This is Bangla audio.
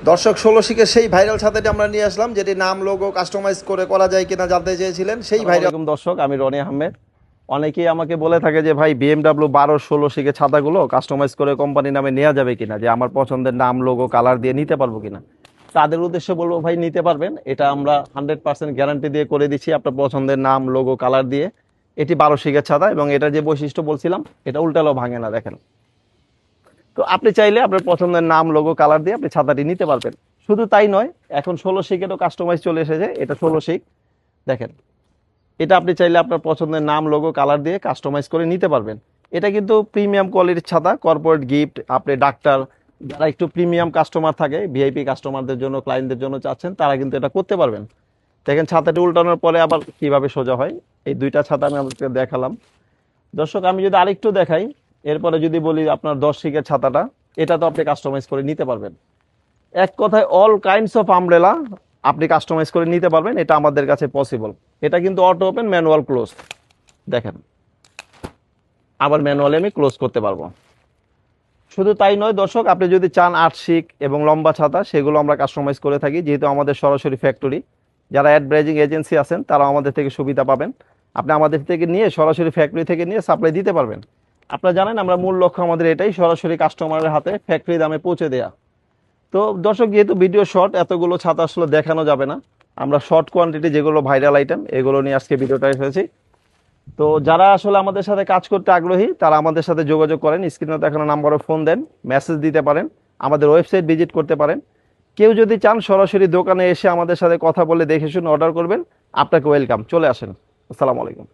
দর্শক ১৬ শিখে সেই ভাইরাল ছাতাটি আমরা নিয়ে আসলাম, যেটি নাম লোগো কাস্টমাইজ করে করা যায় কিনা জানতে চেয়েছিলেন। সেই ভাইরাল দর্শক, আমি রনি আহমেদ। অনেকেই আমাকে বলে থাকে যে ভাই BMW 12-16 শিখে ছাতাগুলো কাস্টমাইজ করে কোম্পানি নামে নেওয়া যাবে কিনা, যে আমার পছন্দের নাম লোগো কালার দিয়ে নিতে পারবো কিনা। তাদের উদ্দেশ্যে বলবো ভাই নিতে পারবেন, এটা আমরা 100% গ্যারান্টি দিয়ে করে দিচ্ছি আপনার পছন্দের নাম লোগো কালার দিয়ে। এটি 12 শিখের ছাতা এবং এটা যে বৈশিষ্ট্য বলছিলাম, এটা উল্টালেও ভাঙে না, দেখেন। তো আপনি চাইলে আপনার পছন্দের নাম লোগো কালার দিয়ে আপনি ছাতাটি নিতে পারবেন। শুধু তাই নয়, এখন 16 শিকেরও কাস্টমাইজ চলে এসেছে। এটা 16 শিক, দেখেন। এটা আপনি চাইলে আপনার পছন্দের নাম লোগো কালার দিয়ে কাস্টমাইজ করে নিতে পারবেন। এটা কিন্তু প্রিমিয়াম কোয়ালিটির ছাতা, কর্পোরেট গিফট, আপনি ডাক্তার যারা একটু প্রিমিয়াম কাস্টমার থাকে, ভিআইপি কাস্টমারদের জন্য, ক্লায়েন্টদের জন্য চাচ্ছেন, তারা কিন্তু এটা করতে পারবেন। দেখেন ছাতাটি উল্টানোর পরে আবার কিভাবে সোজা হয়। এই দুইটা ছাতা আমি আপনাকে দেখালাম। দর্শক, আমি যদি আরেকটু দেখাই, এরপরে যদি বলি আপনার 10 শিকের ছাতাটা, এটা তো আপনি কাস্টমাইজ করে নিতে পারবেন। এক কথায় অল কাইন্ডস অফ আমব্রেলা আপনি কাস্টমাইজ করে নিতে পারবেন, এটা আমাদের কাছে পসিবল। এটা কিন্তু অটো ওপেন, ম্যানুয়াল ক্লোজ, দেখেন। আবার ম্যানুয়ালি আমি ক্লোজ করতে পারবো। শুধু তাই নয় দর্শক, আপনি যদি চান 8 শিক এবং লম্বা ছাতা, সেগুলো আমরা কাস্টমাইজ করে থাকি, যেহেতু আমাদের সরাসরি ফ্যাক্টরি। যারা অ্যাডভার্টাইজিং এজেন্সি আছেন তারা আমাদের থেকে সুবিধা পাবেন। আপনি আমাদের থেকে নিয়ে সরাসরি ফ্যাক্টরি থেকে নিয়ে সাপ্লাই দিতে পারবেন। আপনারা জানেন আমরা মূল লক্ষ্য আমাদের এটাই, সরাসরি কাস্টমারের হাতে ফ্যাক্টরি দামে পৌঁছে দেয়া। তো দর্শক, যেহেতু ভিডিও শর্ট, এতগুলো ছাতা আসলে দেখানো যাবে না। আমরা শর্ট কোয়ান্টিটি যেগুলো ভাইরাল আইটেম, এগুলো নিয়ে আজকে ভিডিওটা এসেছি। তো যারা আসলে আমাদের সাথে কাজ করতে আগ্রহী, তারা আমাদের সাথে যোগাযোগ করেন, স্ক্রিনে দেখানো নাম্বারে ফোন দেন, মেসেজ দিতে পারেন, আমাদের ওয়েবসাইট ভিজিট করতে পারেন। কেউ যদি চান সরাসরি দোকানে এসে আমাদের সাথে কথা বলে দেখে শুনে অর্ডার করবেন, আপনাকে ওয়েলকাম, চলে আসেন। আসসালামু আলাইকুম।